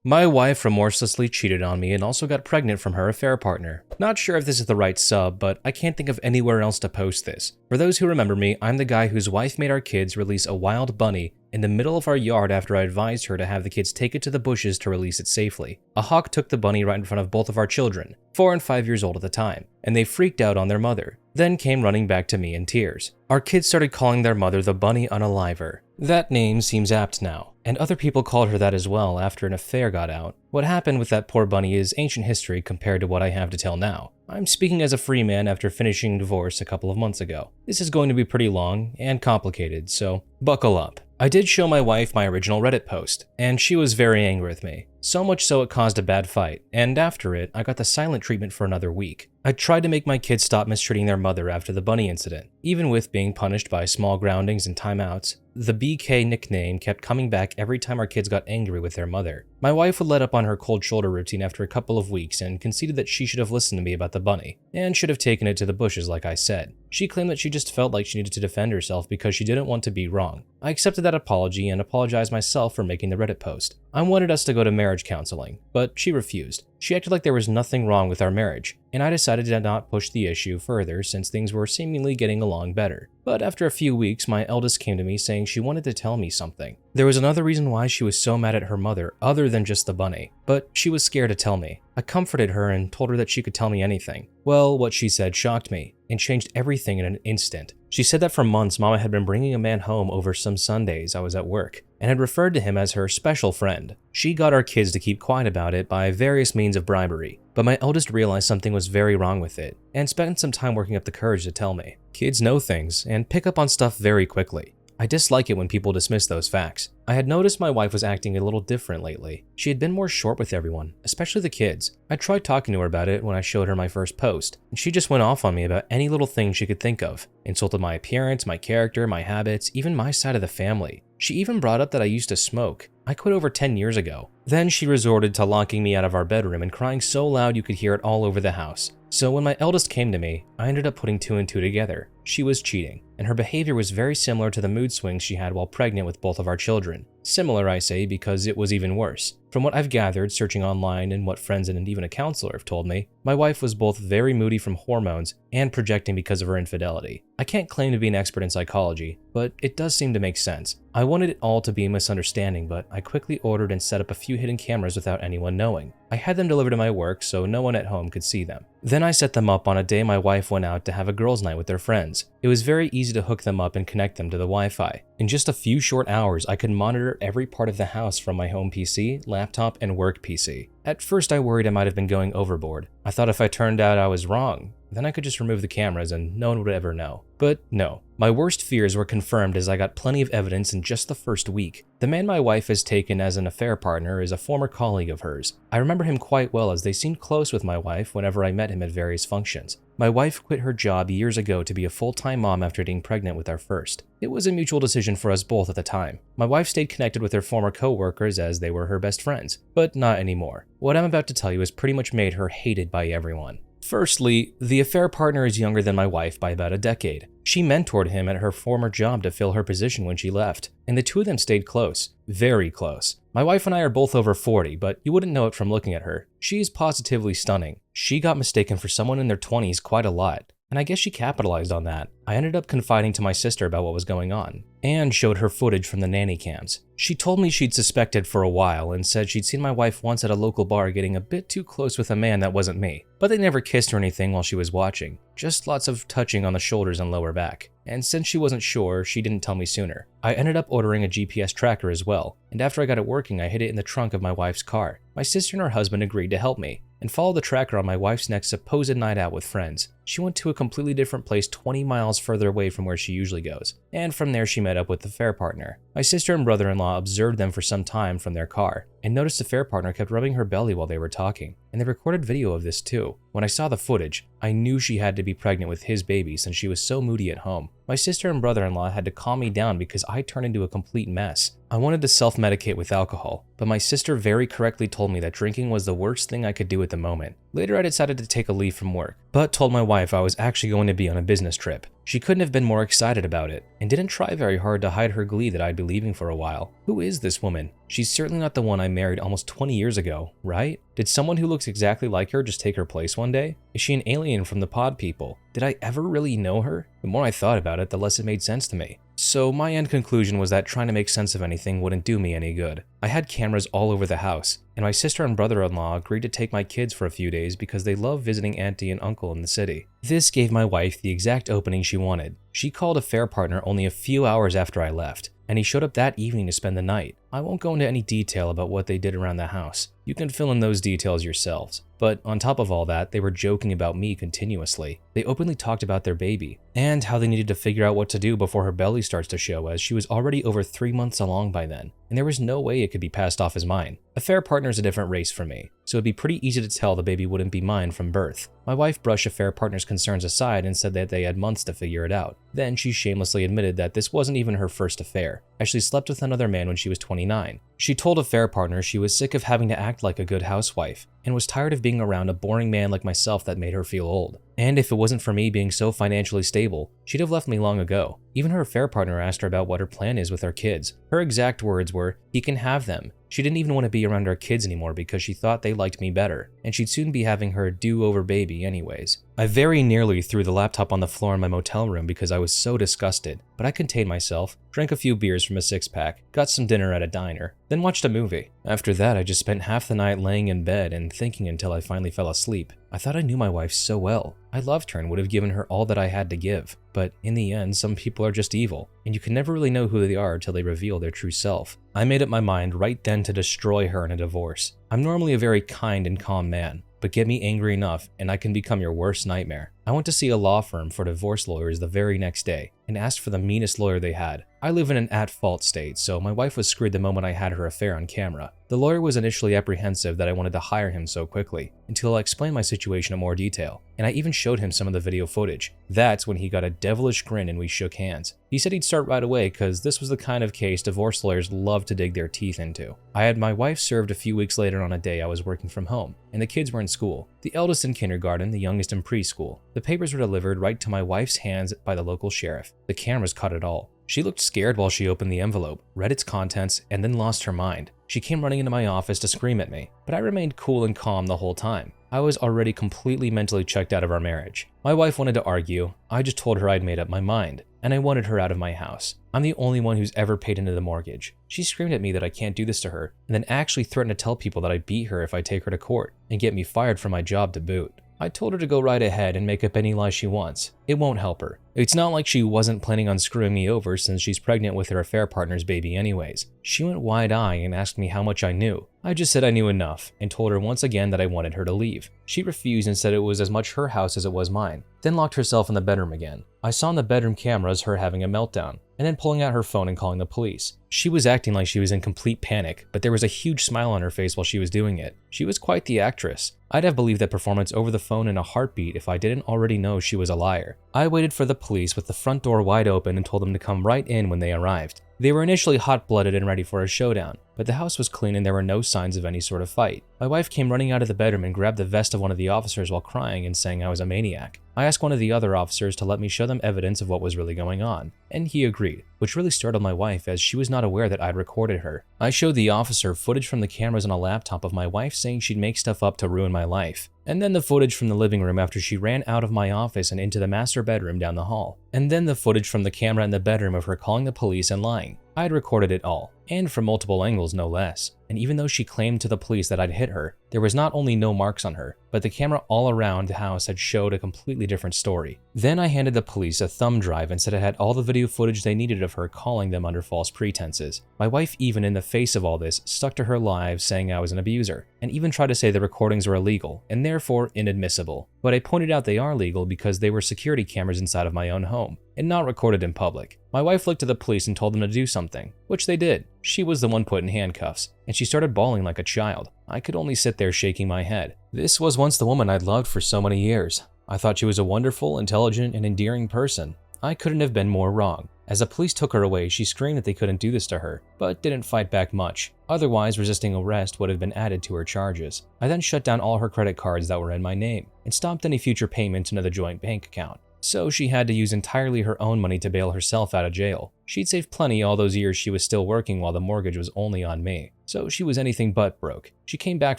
My wife remorselessly cheated on me and also got pregnant from her affair partner. Not sure if this is the right sub, but I can't think of anywhere else to post this. For those who remember me, I'm the guy whose wife made our kids release a wild bunny in the middle of our yard after I advised her to have the kids take it to the bushes to release it safely. A hawk took the bunny right in front of both of our children, 4 and 5 years old at the time, and they freaked out on their mother, then came running back to me in tears. Our kids started calling their mother the Bunny Unaliver. That name seems apt now, and other people called her that as well after an affair got out. What happened with that poor bunny is ancient history compared to what I have to tell now. I'm speaking as a free man after finishing divorce a couple of months ago. This is going to be pretty long and complicated, so buckle up. I did show my wife my original Reddit post, and she was very angry with me. So much so it caused a bad fight, and after it, I got the silent treatment for another week. I tried to make my kids stop mistreating their mother after the bunny incident. Even with being punished by small groundings and timeouts, the BK nickname kept coming back every time our kids got angry with their mother. My wife would let up on her cold shoulder routine after a couple of weeks and conceded that she should have listened to me about the bunny, and should have taken it to the bushes like I said. She claimed that she just felt like she needed to defend herself because she didn't want to be wrong. I accepted that apology and apologized myself for making the Reddit post. I wanted us to go to marriage counseling, but she refused. She acted like there was nothing wrong with our marriage, and I decided to not push the issue further since things were seemingly getting along better. But after a few weeks, my eldest came to me saying she wanted to tell me something. There was another reason why she was so mad at her mother other than just the bunny, but she was scared to tell me. I comforted her and told her that she could tell me anything. Well, what she said shocked me and changed everything in an instant. She said that for months Mama had been bringing a man home over some Sundays I was at work and had referred to him as her special friend. She got our kids to keep quiet about it by various means of bribery, but my eldest realized something was very wrong with it and spent some time working up the courage to tell me. Kids know things and pick up on stuff very quickly. I dislike it when people dismiss those facts. I had noticed my wife was acting a little different lately. She had been more short with everyone, especially the kids. I tried talking to her about it when I showed her my first post, and she just went off on me about any little thing she could think of. Insulted my appearance, my character, my habits, even my side of the family. She even brought up that I used to smoke. I quit over 10 years ago. Then she resorted to locking me out of our bedroom and crying so loud you could hear it all over the house. So when my eldest came to me, I ended up putting 2 and 2 together. She was cheating, and her behavior was very similar to the mood swings she had while pregnant with both of our children. Similar, I say, because it was even worse. From what I've gathered searching online and what friends and even a counselor have told me, my wife was both very moody from hormones and projecting because of her infidelity. I can't claim to be an expert in psychology, but it does seem to make sense. I wanted it all to be a misunderstanding, but I quickly ordered and set up a few hidden cameras without anyone knowing. I had them delivered to my work so no one at home could see them. Then I set them up on a day my wife went out to have a girls' night with their friends. It was very easy to hook them up and connect them to the Wi-Fi. In just a few short hours, I could monitor every part of the house from my home PC, laptop, and work PC. At first, I worried I might have been going overboard. I thought if I turned out I was wrong, then I could just remove the cameras and no one would ever know. But no, my worst fears were confirmed as I got plenty of evidence in just the first week. The man my wife has taken as an affair partner is a former colleague of hers. I remember him quite well as they seemed close with my wife whenever I met him at various functions. My wife quit her job years ago to be a full-time mom after getting pregnant with our first. It was a mutual decision for us both at the time. My wife stayed connected with her former co-workers as they were her best friends, but not anymore. What I'm about to tell you has pretty much made her hated by everyone. Firstly, the affair partner is younger than my wife by about a decade. She mentored him at her former job to fill her position when she left, and the two of them stayed close, very close. My wife and I are both over 40, but you wouldn't know it from looking at her. She's positively stunning. She got mistaken for someone in their 20s quite a lot, and I guess she capitalized on that. I ended up confiding to my sister about what was going on, and showed her footage from the nanny cams. She told me she'd suspected for a while and said she'd seen my wife once at a local bar getting a bit too close with a man that wasn't me, but they never kissed or anything while she was watching, just lots of touching on the shoulders and lower back. And since she wasn't sure, she didn't tell me sooner. I ended up ordering a GPS tracker as well, and after I got it working, I hid it in the trunk of my wife's car. My sister and her husband agreed to help me, and follow the tracker on my wife's next supposed night out with friends. She went to a completely different place 20 miles further away from where she usually goes, and from there she met up with the affair partner. My sister and brother-in-law observed them for some time from their car, and noticed the affair partner kept rubbing her belly while they were talking, and they recorded video of this too. When I saw the footage, I knew she had to be pregnant with his baby since she was so moody at home. My sister and brother-in-law had to calm me down because I turned into a complete mess. I wanted to self-medicate with alcohol, but my sister very correctly told me that drinking was the worst thing I could do at the moment. Later I decided to take a leave from work, but told my wife I was actually going to be on a business trip. She couldn't have been more excited about it, and didn't try very hard to hide her glee that I'd be leaving for a while. Who is this woman? She's certainly not the one I married almost 20 years ago, right? Did someone who looks exactly like her just take her place one day? Is she an alien from the pod people? Did I ever really know her? The more I thought about it, the less it made sense to me. So my end conclusion was that trying to make sense of anything wouldn't do me any good. I had cameras all over the house, and my sister and brother-in-law agreed to take my kids for a few days because they love visiting auntie and uncle in the city. This gave my wife the exact opening she wanted. She called a fair partner only a few hours after I left, and he showed up that evening to spend the night. I won't go into any detail about what they did around the house. You can fill in those details yourselves. But on top of all that, they were joking about me continuously. They openly talked about their baby, and how they needed to figure out what to do before her belly starts to show, as she was already over 3 months along by then, and there was no way it could be passed off as mine. A fair partner is a different race for me, so it'd be pretty easy to tell the baby wouldn't be mine from birth. My wife brushed a fair partner's concerns aside and said that they had months to figure it out. Then she shamelessly admitted that this wasn't even her first affair, as she slept with another man when she was 29. She told a fair partner she was sick of having to act like a good housewife, and was tired of being around a boring man like myself that made her feel old. And if it wasn't for me being so financially stable, she'd have left me long ago. Even her affair partner asked her about what her plan is with our kids. Her exact words were, "He can have them." She didn't even want to be around our kids anymore because she thought they liked me better, and she'd soon be having her do-over baby anyways. I very nearly threw the laptop on the floor in my motel room because I was so disgusted, but I contained myself, drank a few beers from a six-pack, got some dinner at a diner, then watched a movie. After that, I just spent half the night laying in bed and thinking until I finally fell asleep. I thought I knew my wife so well. I loved her and would have given her all that I had to give. But in the end, some people are just evil, and you can never really know who they are until they reveal their true self. I made up my mind right then to destroy her in a divorce. I'm normally a very kind and calm man, but get me angry enough and I can become your worst nightmare. I went to see a law firm for divorce lawyers the very next day and asked for the meanest lawyer they had. I live in an at-fault state, so my wife was screwed the moment I had her affair on camera. The lawyer was initially apprehensive that I wanted to hire him so quickly, until I explained my situation in more detail, and I even showed him some of the video footage. That's when he got a devilish grin and we shook hands. He said he'd start right away because this was the kind of case divorce lawyers love to dig their teeth into. I had my wife served a few weeks later on a day I was working from home, and the kids were in school. The eldest in kindergarten, the youngest in preschool. The papers were delivered right to my wife's hands by the local sheriff. The cameras caught it all. She looked scared while she opened the envelope, read its contents, and then lost her mind. She came running into my office to scream at me, but I remained cool and calm the whole time. I was already completely mentally checked out of our marriage. My wife wanted to argue. I just told her I'd made up my mind, and I wanted her out of my house. I'm the only one who's ever paid into the mortgage. She screamed at me that I can't do this to her, and then actually threatened to tell people that I'd beat her if I take her to court, and get me fired from my job to boot. I told her to go right ahead and make up any lie she wants. It won't help her. It's not like she wasn't planning on screwing me over since she's pregnant with her affair partner's baby anyways. She went wide-eyed and asked me how much I knew. I just said I knew enough and told her once again that I wanted her to leave. She refused and said it was as much her house as it was mine, then locked herself in the bedroom again. I saw on the bedroom cameras her having a meltdown, and then pulling out her phone and calling the police. She was acting like she was in complete panic, but there was a huge smile on her face while she was doing it. She was quite the actress. I'd have believed that performance over the phone in a heartbeat if I didn't already know she was a liar. I waited for the police with the front door wide open and told them to come right in when they arrived. They were initially hot-blooded and ready for a showdown, but the house was clean and there were no signs of any sort of fight. My wife came running out of the bedroom and grabbed the vest of one of the officers while crying and saying I was a maniac. I asked one of the other officers to let me show them evidence of what was really going on, and he agreed, which really startled my wife as she was not aware that I'd recorded her. I showed the officer footage from the cameras on a laptop of my wife saying she'd make stuff up to ruin my life, and then the footage from the living room after she ran out of my office and into the master bedroom down the hall, and then the footage from the camera in the bedroom of her calling the police and lying. I had recorded it all, and from multiple angles no less, and even though she claimed to the police that I'd hit her, there was not only no marks on her, but the camera all around the house had showed a completely different story. Then I handed the police a thumb drive and said it had all the video footage they needed of her calling them under false pretenses. My wife, even in the face of all this, stuck to her lies saying I was an abuser, and even tried to say the recordings were illegal and therefore inadmissible. But I pointed out they are legal because they were security cameras inside of my own home, and not recorded in public. My wife looked to the police and told them to do something, which they did. She was the one put in handcuffs, and she started bawling like a child. I could only sit there shaking my head. This was once the woman I'd loved for so many years. I thought she was a wonderful, intelligent, and endearing person. I couldn't have been more wrong. As the police took her away, she screamed that they couldn't do this to her, but didn't fight back much. Otherwise, resisting arrest would have been added to her charges. I then shut down all her credit cards that were in my name, and stopped any future payments into the joint bank account. so she had to use entirely her own money to bail herself out of jail. She'd saved plenty all those years she was still working while the mortgage was only on me, so she was anything but broke. She came back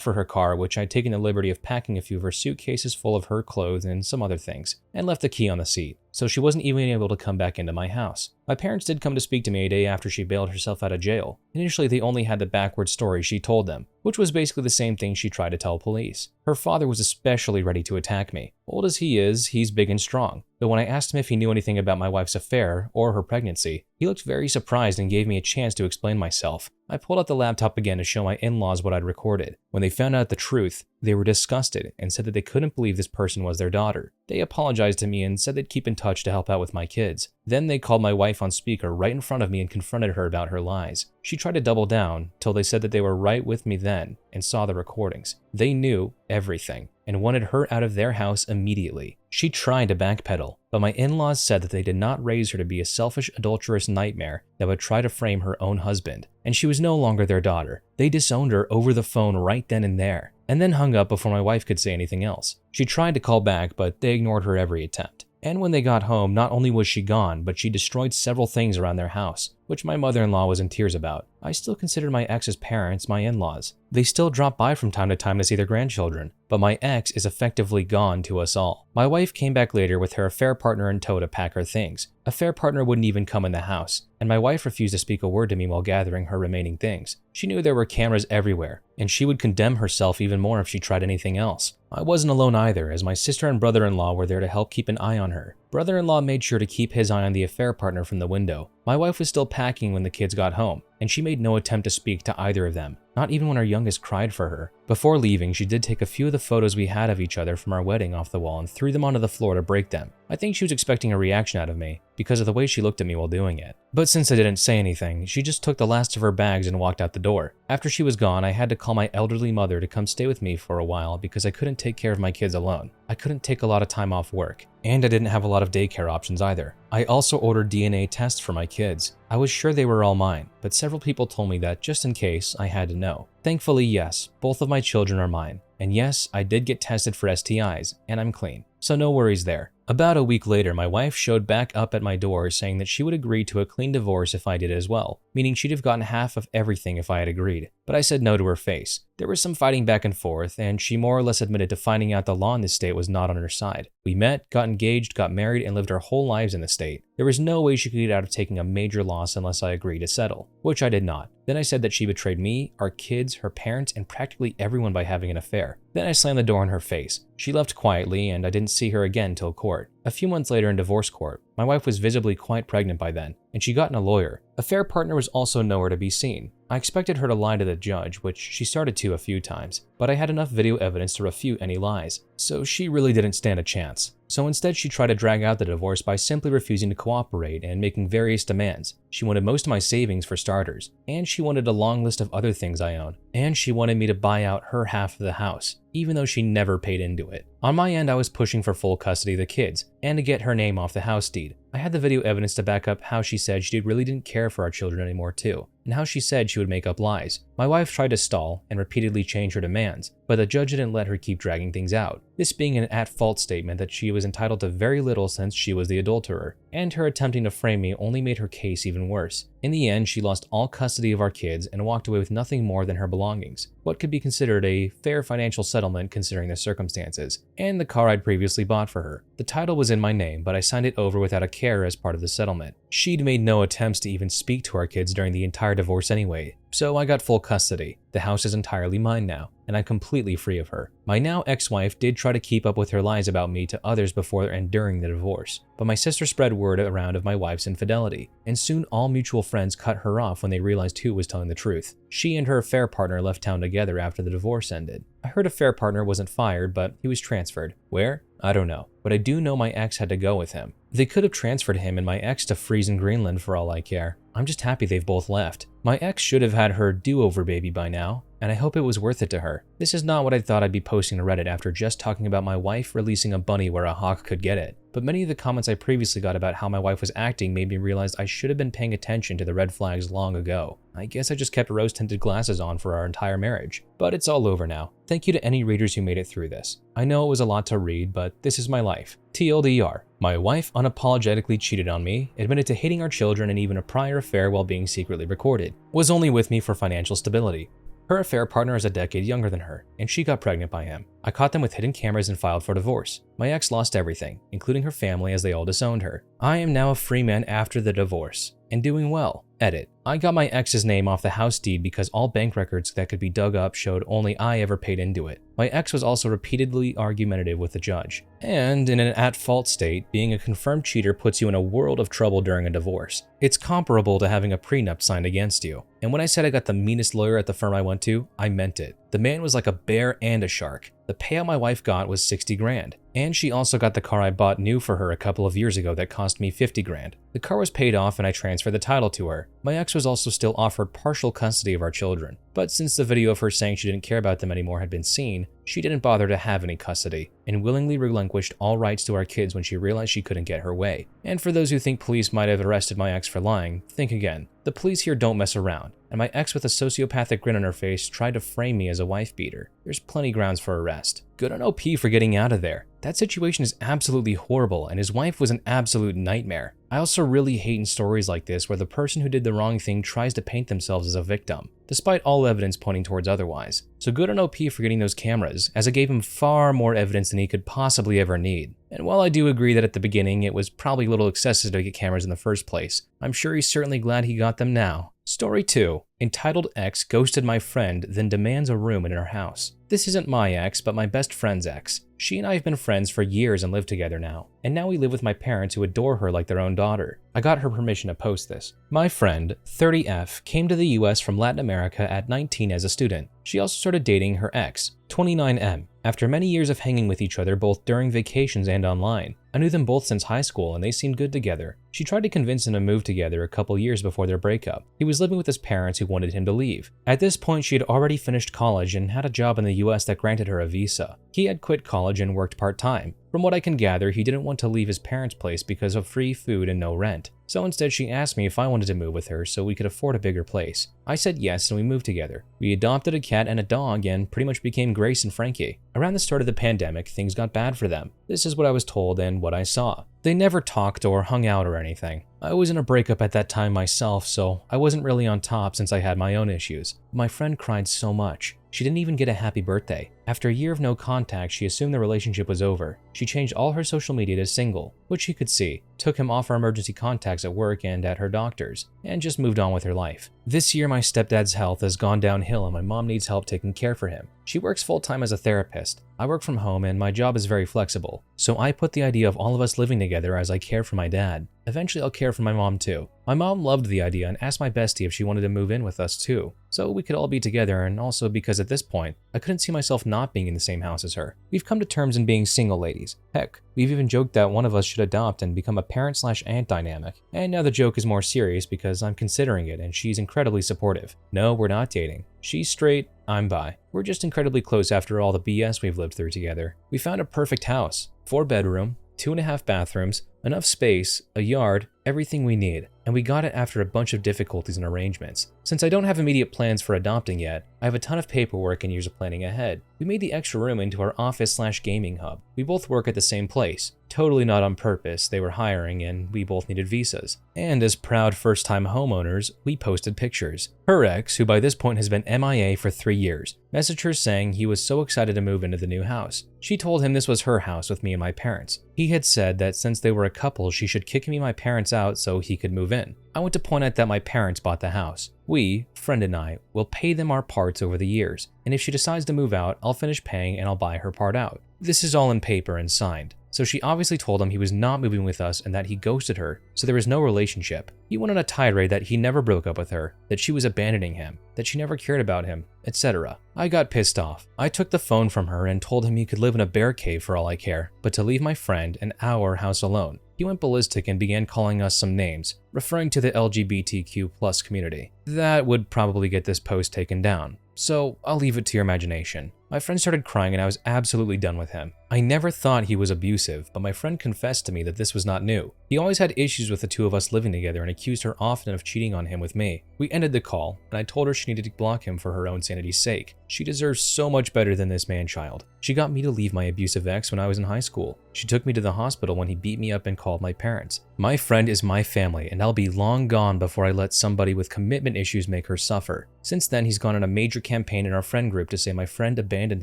for her car, which I'd taken the liberty of packing a few of her suitcases full of her clothes and some other things, and left the key on the seat, so she wasn't even able to come back into my house. My parents did come to speak to me a day after she bailed herself out of jail. Initially, they only had the backward story she told them, which was basically the same thing she tried to tell police. Her father was especially ready to attack me. Old as he is, he's big and strong. But when I asked him if he knew anything about my wife's affair or her pregnancy, he looked very surprised and gave me a chance to explain myself. I pulled out the laptop again to show my in-laws what I'd recorded. When they found out the truth, they were disgusted and said that they couldn't believe this person was their daughter. They apologized to me and said they'd keep in touch to help out with my kids. Then they called my wife on speaker right in front of me and confronted her about her lies. She tried to double down till they said that they were right with me then and saw the recordings. They knew everything and wanted her out of their house immediately. She tried to backpedal, but my in-laws said that they did not raise her to be a selfish, adulterous nightmare that would try to frame her own husband, and she was no longer their daughter. They disowned her over the phone right then and there, and then hung up before my wife could say anything else. She tried to call back, but they ignored her every attempt. And when they got home, not only was she gone, but she destroyed several things around their house, which my mother-in-law was in tears about. I still considered my ex's parents my in-laws. They still drop by from time to time to see their grandchildren, but my ex is effectively gone to us all. My wife came back later with her affair partner in tow to pack her things. Affair partner wouldn't even come in the house, and my wife refused to speak a word to me while gathering her remaining things. She knew there were cameras everywhere, and she would condemn herself even more if she tried anything else. I wasn't alone either, as my sister and brother-in-law were there to help keep an eye on her. Brother-in-law made sure to keep his eye on the affair partner from the window. My wife was still packing when the kids got home, and she made no attempt to speak to either of them, not even when our youngest cried for her. Before leaving, she did take a few of the photos we had of each other from our wedding off the wall and threw them onto the floor to break them. I think she was expecting a reaction out of me, because of the way she looked at me while doing it. But since I didn't say anything, she just took the last of her bags and walked out the door. After she was gone, I had to call my elderly mother to come stay with me for a while because I couldn't take care of my kids alone. I couldn't take a lot of time off work, and I didn't have a lot of daycare options either. I also ordered DNA tests for my kids. I was sure they were all mine, but several people told me that just in case, I had to know. Thankfully, yes, both of my children are mine. And yes, I did get tested for STIs, and I'm clean, so no worries there. About a week later, my wife showed back up at my door saying that she would agree to a clean divorce if I did as well, meaning she'd have gotten half of everything if I had agreed. But I said no to her face. There was some fighting back and forth, and she more or less admitted to finding out the law in the state was not on her side. We met, got engaged, got married, and lived our whole lives in the state. There was no way she could get out of taking a major loss unless I agreed to settle, which I did not. Then I said that she betrayed me, our kids, her parents, and practically everyone by having an affair. Then I slammed the door in her face. She left quietly, and I didn't see her again till court. A few months later in divorce court, my wife was visibly quite pregnant by then, and she got in a lawyer. Affair partner was also nowhere to be seen. I expected her to lie to the judge, which she started to a few times, but I had enough video evidence to refute any lies, so she really didn't stand a chance. So instead, she tried to drag out the divorce by simply refusing to cooperate and making various demands. She wanted most of my savings for starters, and she wanted a long list of other things I own, and she wanted me to buy out her half of the house, even though she never paid into it. On my end, I was pushing for full custody of the kids, and to get her name off the house deed. I had the video evidence to back up how she said she really didn't care for our children anymore too, and how she said she would make up lies. My wife tried to stall and repeatedly change her demands, but the judge didn't let her keep dragging things out, this being an at-fault statement that she was entitled to very little since she was the adulterer, and her attempting to frame me only made her case even worse. In the end, she lost all custody of our kids and walked away with nothing more than her belongings, what could be considered a fair financial settlement considering the circumstances, and the car I'd previously bought for her. The title was in my name, but I signed it over without a care as part of the settlement. She'd made no attempts to even speak to our kids during the entire divorce anyway, so I got full custody. The house is entirely mine now, and I'm completely free of her. My now ex-wife did try to keep up with her lies about me to others before and during the divorce, but my sister spread word around of my wife's infidelity, and soon all mutual friends cut her off when they realized who was telling the truth. She and her affair partner left town together after the divorce ended. I heard affair partner wasn't fired, but he was transferred. Where? I don't know, but I do know my ex had to go with him. They could have transferred him and my ex to freeze in Greenland for all I care. I'm just happy they've both left. My ex should have had her do-over baby by now, and I hope it was worth it to her. This is not what I thought I'd be posting to Reddit after just talking about my wife releasing a bunny where a hawk could get it. But many of the comments I previously got about how my wife was acting made me realize I should have been paying attention to the red flags long ago. I guess I just kept rose-tinted glasses on for our entire marriage. But it's all over now. Thank you to any readers who made it through this. I know it was a lot to read, but this is my life. TLDR, my wife unapologetically cheated on me, admitted to hating our children and even a prior affair while being secretly recorded, was only with me for financial stability. Her affair partner is a decade younger than her, and she got pregnant by him. I caught them with hidden cameras and filed for divorce. My ex lost everything, including her family, as they all disowned her. I am now a free man after the divorce, and doing well. Edit. I got my ex's name off the house deed because all bank records that could be dug up showed only I ever paid into it. My ex was also repeatedly argumentative with the judge. And in an at-fault state, being a confirmed cheater puts you in a world of trouble during a divorce. It's comparable to having a prenup signed against you. And when I said I got the meanest lawyer at the firm I went to, I meant it. The man was like a bear and a shark. The payout my wife got was 60 grand. And she also got the car I bought new for her a couple of years ago that cost me 50 grand. The car was paid off and I transferred the title to her. My ex was also still offered partial custody of our children. But since the video of her saying she didn't care about them anymore had been seen, she didn't bother to have any custody, and willingly relinquished all rights to our kids when she realized she couldn't get her way. And for those who think police might have arrested my ex for lying, think again. The police here don't mess around, and my ex with a sociopathic grin on her face tried to frame me as a wife beater. There's plenty grounds for arrest. Good on OP for getting out of there. That situation is absolutely horrible, and his wife was an absolute nightmare. I also really hate in stories like this where the person who did the wrong thing tries to paint themselves as a victim, despite all evidence pointing towards otherwise. So good on OP for getting those cameras, as it gave him far more evidence than he could possibly ever need. And while I do agree that at the beginning it was probably a little excessive to get cameras in the first place, I'm sure he's certainly glad he got them now. Story 2. Entitled ex ghosted my friend, then demands a room in her house. This isn't my ex, but my best friend's ex. She and I have been friends for years and live together now. And now we live with my parents who adore her like their own daughter. I got her permission to post this. My friend, 30F, came to the US from Latin America at 19 as a student. She also started dating her ex, 29M, after many years of hanging with each other both during vacations and online. I knew them both since high school and they seemed good together. She tried to convince him to move together a couple years before their breakup. He was living with his parents who wanted him to leave. At this point, she had already finished college and had a job in the US that granted her a visa. He had quit college and worked part-time. From what I can gather, he didn't want to leave his parents' place because of free food and no rent. So instead, she asked me if I wanted to move with her so we could afford a bigger place. I said yes and we moved together. We adopted a cat and a dog and pretty much became Grace and Frankie. Around the start of the pandemic, things got bad for them. This is what I was told and what I saw. They never talked or hung out or anything. I was in a breakup at that time myself, so I wasn't really on top since I had my own issues. My friend cried so much. She didn't even get a happy birthday. After a year of no contact, she assumed the relationship was over. She changed all her social media to single, which he could see, took him off her emergency contacts at work and at her doctor's, and just moved on with her life. This year, my stepdad's health has gone downhill and my mom needs help taking care for him. She works full-time as a therapist. I work from home and my job is very flexible, so I put the idea of all of us living together as I care for my dad. Eventually, I'll care for my mom too. My mom loved the idea and asked my bestie if she wanted to move in with us too, so we could all be together, and also because at this point, I couldn't see myself not being in the same house as her. We've come to terms in being single ladies. Heck, we've even joked that one of us should adopt and become a parent/aunt dynamic. And now the joke is more serious because I'm considering it and she's incredibly supportive. No, we're not dating. She's straight, I'm bi. We're just incredibly close after all the BS we've lived through together. We found a perfect house. 4-bedroom, 2.5 bathrooms, enough space, a yard, everything we need. And we got it after a bunch of difficulties and arrangements. Since I don't have immediate plans for adopting yet, I have a ton of paperwork and years of planning ahead. We made the extra room into our office/gaming hub. We both work at the same place. Totally not on purpose, they were hiring and we both needed visas. And as proud first-time homeowners, we posted pictures. Her ex, who by this point has been MIA for 3 years, messaged her saying he was so excited to move into the new house. She told him this was her house with me and my parents. He had said that since they were a couple, she should kick me and my parents out so he could move in. I want to point out that my parents bought the house. We, friend and I, will pay them our parts over the years, and if she decides to move out, I'll finish paying and I'll buy her part out. This is all in paper and signed. So she obviously told him he was not moving with us and that he ghosted her, so there was no relationship. He went on a tirade that he never broke up with her, that she was abandoning him, that she never cared about him, etc. I got pissed off. I took the phone from her and told him he could live in a bear cave for all I care, but to leave my friend and our house alone. He went ballistic and began calling us some names, referring to the LGBTQ+ community. That would probably get this post taken down, so I'll leave it to your imagination. My friend started crying and I was absolutely done with him. I never thought he was abusive, but my friend confessed to me that this was not new. He always had issues with the two of us living together and accused her often of cheating on him with me. We ended the call, and I told her she needed to block him for her own sanity's sake. She deserves so much better than this man-child. She got me to leave my abusive ex when I was in high school. She took me to the hospital when he beat me up and called my parents. My friend is my family, and I'll be long gone before I let somebody with commitment issues make her suffer. Since then, he's gone on a major campaign in our friend group to say my friend abandoned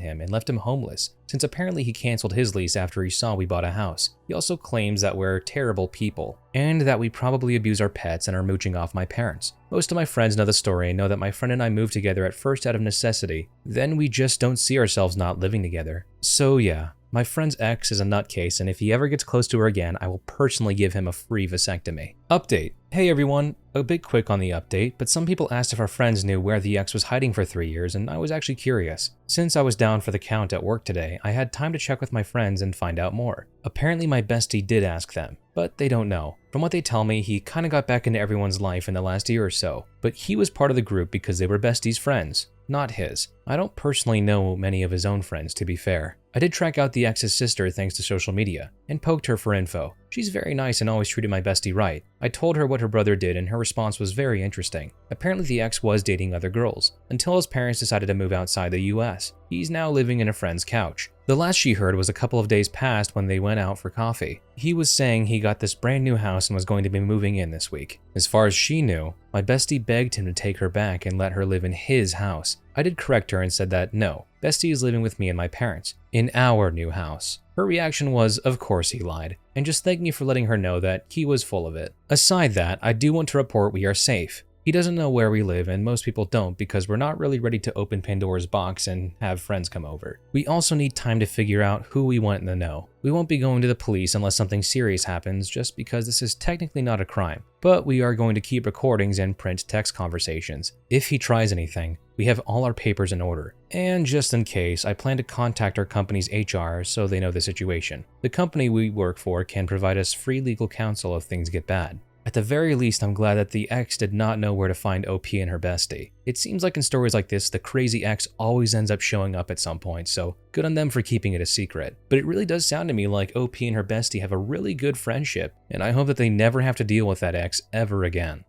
him and left him homeless, since apparently he canceled his lease after he saw we bought a house. He also claims that we're terrible people, and that we probably abuse our pets and are mooching off my parents. Most of my friends know the story and know that my friend and I moved together at first out of necessity. Then we just don't see ourselves not living together. So yeah, my friend's ex is a nutcase, and if he ever gets close to her again, I will personally give him a free vasectomy. Update. Hey everyone, a bit quick on the update, but some people asked if our friends knew where the ex was hiding for 3 years, and I was actually curious. Since I was down for the count at work today, I had time to check with my friends and find out more. Apparently my bestie did ask them, but they don't know. From what they tell me, he kinda got back into everyone's life in the last year or so, but he was part of the group because they were besties' friends, not his. I don't personally know many of his own friends, to be fair. I did track out the ex's sister thanks to social media, and poked her for info. She's very nice and always treated my bestie right. I told her what her brother did and her response was very interesting. Apparently the ex was dating other girls, until his parents decided to move outside the US. He's now living in a friend's couch. The last she heard was a couple of days past when they went out for coffee. He was saying he got this brand new house and was going to be moving in this week. As far as she knew, my bestie begged him to take her back and let her live in his house. I did correct her and said that no, bestie is living with me and my parents, in our new house. Her reaction was, of course he lied, and just thank me for letting her know that he was full of it. Aside that, I do want to report we are safe. He doesn't know where we live, and most people don't because we're not really ready to open Pandora's box and have friends come over. We also need time to figure out who we want in the know. We won't be going to the police unless something serious happens, just because this is technically not a crime. But we are going to keep recordings and print text conversations. If he tries anything, we have all our papers in order. And just in case, I plan to contact our company's HR so they know the situation. The company we work for can provide us free legal counsel if things get bad. At the very least, I'm glad that the ex did not know where to find OP and her bestie. It seems like in stories like this, the crazy ex always ends up showing up at some point, so good on them for keeping it a secret. But it really does sound to me like OP and her bestie have a really good friendship, and I hope that they never have to deal with that ex ever again.